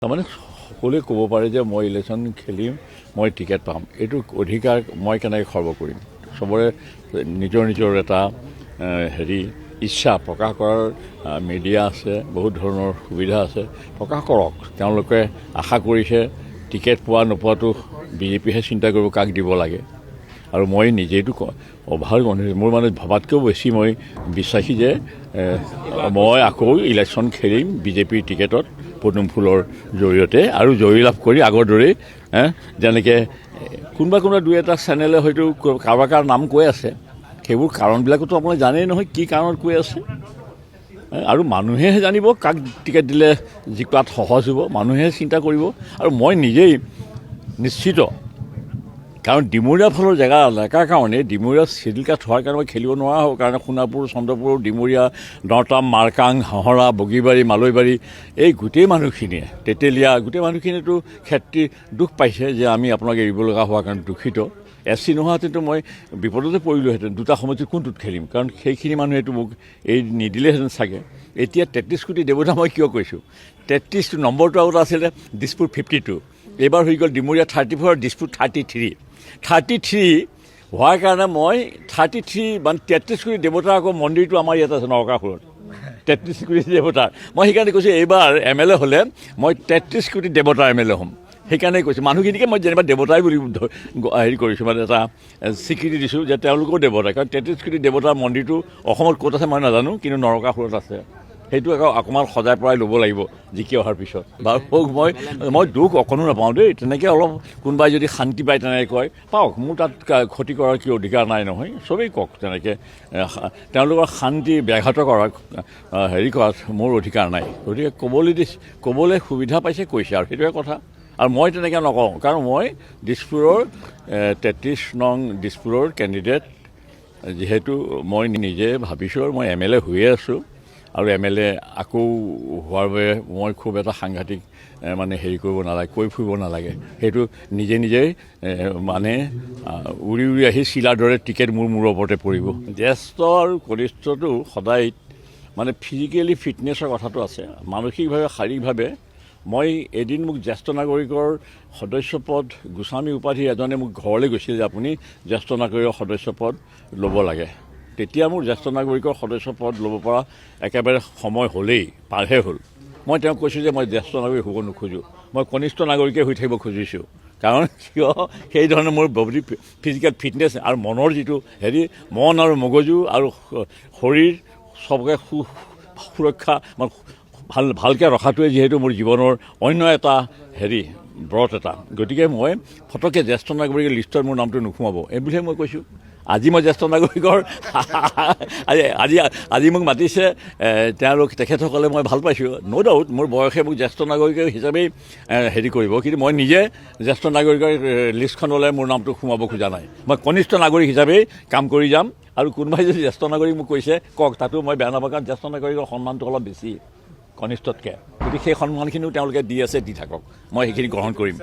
তাৰমানে সকলোৱে ক'ব পাৰে যে মই ইলেকশ্যন খেলিম, মই টিকেট পাম, এইটো অধিকাৰ মই কেনেকৈ খৰ্ব কৰিম। চবৰে নিজৰ নিজৰ এটা ইচ্ছা প্ৰকাশ কৰাৰ মিডিয়া আছে, বহুত ধৰণৰ সুবিধা আছে, প্ৰকাশ কৰক। তেওঁলোকে আশা কৰিছে টিকেট পোৱা নোপোৱাটো বিজেপিহে চিন্তা কৰিব, কাক দিব লাগে। আৰু মই নিজেইটো অভাৰ মোৰ মানে ভবাতকৈও বেছি মই বিশ্বাসী যে মই আকৌ ইলেকশ্যন খেলিম বিজেপিৰ টিকেটত পদুম ফুলৰ জৰিয়তে, আৰু জয়লাভ কৰি আগৰ দৰেই যেনেকৈ কোনোবা দুই এটা চেনেলে হয়তো কাৰোবাৰ নাম কৈ আছে, সেইবোৰ কাৰণবিলাকতো আপুনি জানেই নহয় কি কাৰণত কৈ আছে। আৰু মানুহেহে জানিব কাক টিকেট দিলে জিকাত সহজ হ'ব, মানুহে চিন্তা কৰিব। আৰু মই নিজেই নিশ্চিত, কাৰণ ডিমৰীয়া ফালৰ জেগা এলেকাৰ কাৰণে, ডিমৰীয়া চিডিউল কাষ্ট হোৱাৰ কাৰণে মই খেলিব নোৱাৰা হ'ব কাৰণে সোণাপুৰ, চন্দ্ৰপুৰ, ডিমৰীয়া, দৰতাম, মাৰকাং, হাঁহৰা, বগীবাৰী, মালৈবাৰী, এই গোটেই মানুহখিনিয়ে, তেতেলীয়া গোটেই মানুহখিনিয়েতো ক্ষেত্ৰী দুখ পাইছে যে আমি আপোনাক এৰিব লগা হোৱাৰ কাৰণে দুখিত। SC নোহোৱাহেঁতেনতো মই বিপদতে পৰিলোহেঁতেন, দুটা সমষ্টিত কোনটোত খেলিম, কাৰণ সেইখিনি মানুহেতো মোক এই নিদিলেহেঁতেন চাগে। এতিয়া 33 কোটি দেৱতা মই কিয় কৈছোঁ, 33 নম্বৰটো আগত আছিলে দিছপুৰ 52, এইবাৰ হৈ গ'ল ডিমৰীয়া 34, দিছপুৰ 33 হোৱাৰ কাৰণে মই 33 মানে 33 কোটি দেৱতাৰ আকৌ মন্দিৰটো আমাৰ ইয়াত আছে নৰকাসুৰত, 33 কোটি দেৱতাৰ। মই সেইকাৰণে কৈছোঁ এইবাৰ MLA হ'লে মই 33 কোটি দেৱতাৰ MLA হ'ম। সেইকাৰণে কৈছোঁ মানুহখিনিকে মই যেনিবা দেৱতাই বুলি কৰিছোঁ, মানে এটা স্বীকৃতি দিছোঁ যে তেওঁলোকেও দেৱতা, কাৰণ 33 কোটি দেৱতাৰ মন্দিৰটো অসমত ক'ত আছে মই নাজানো, কিন্তু নৰকাসুৰত আছে। সেইটো আকৌ অকণমান সজাই পৰাই ল'ব লাগিব জিকি অহাৰ পিছত। বাৰু মই দুখ অকণো নাপাওঁ দেই, তেনেকৈ অলপ কোনোবাই যদি শান্তি পায় তেনেকৈ কয় পাওক, মোৰ তাত ক্ষতি কৰাৰ কি অধিকাৰ নাই নহয়, চবেই কওক। তেনেকৈ তেওঁলোকৰ শান্তি ব্যাঘাত কৰাৰ কৰাত মোৰ অধিকাৰ নাই। গতিকে ক'বলৈ সুবিধা পাইছে কৈছে, আৰু সেইটোৱে কথা। আৰু মই তেনেকৈ নকওঁ, কাৰণ মই দিছপুৰৰ 33 নং দিছপুৰৰ কেণ্ডিডেট, যিহেতু মই নিজে ভাবিছোঁ আৰু মই MLA হৈয়ে আছোঁ, আৰু MLA আকৌ হোৱাৰ বাবে মই খুব এটা সাংঘাতিক মানে কৰিব নালাগে, কৈ ফুৰিব নালাগে, সেইটো নিজেই মানে উৰি আহি চিলাৰ দৰে টিকেট মোৰ ওপৰতে পৰিব। জ্যেষ্ঠ আৰু কনিষ্ঠটো সদায় মানে ফিজিকেলি ফিটনেছৰ কথাটো আছে, মানসিকভাৱে শাৰীৰিকভাৱে। মই এদিন মোক জ্যেষ্ঠ নাগৰিকৰ সদস্য পদ গোস্বামী উপাধি এজনে মোক ঘৰলৈ গৈছিল যে আপুনি জ্যেষ্ঠ নাগৰিকৰ সদস্য পদ ল'ব লাগে। তেতিয়া মোৰ জ্যেষ্ঠ নাগৰিকৰ সদস্য পদ ল'ব পৰা একেবাৰে সময় হ'লেই, পাৰহে হ'ল। মই তেওঁক কৈছোঁ যে মই জ্যেষ্ঠ নাগৰিক হ'ব নোখোজোঁ, মই কনিষ্ঠ নাগৰিকে হৈ থাকিব খুজিছোঁ। কাৰণ কিয়, সেইধৰণে মোৰ বডি ফিজিকেল ফিটনেছ আৰু মনৰ যিটো মন আৰু মগজু আৰু শৰীৰ চবকে সুৰক্ষা ভালকৈ ৰখাটোৱে যিহেতু মোৰ জীৱনৰ অন্য এটা ব্ৰত এটা। গতিকে মই ফটককৈ জ্যেষ্ঠ নাগৰিকৰ লিষ্টত মোৰ নামটো নোসোমাব, এইবুলিহে মই কৈছোঁ। আজি মই জ্যেষ্ঠ নাগৰিকৰ আজি মোক মাতিছে তেখেতসকলে, মই ভাল পাইছোঁ। ন' ডাউট মোৰ বয়সে মোক জ্যেষ্ঠ নাগৰিক হিচাপেই কৰিব, কিন্তু মই নিজে জ্যেষ্ঠ নাগৰিকৰ লিষ্টখনলৈ মোৰ নামটো সোমাব খোজা নাই। মই কনিষ্ঠ নাগৰিক হিচাপেই কাম কৰি যাম, আৰু কোনোবাই যদি জ্যেষ্ঠ নাগৰিক মোক কৈছে কওক, তাতো মই বেয়া নাপাওঁ, কাৰণ জ্যেষ্ঠ নাগৰিকৰ সন্মানটো অলপ বেছি কনিষ্ঠতকৈ। গতিকে সেই সন্মানখিনিও তেওঁলোকে দি আছে, দি থাকক, মই সেইখিনি গ্ৰহণ কৰিম।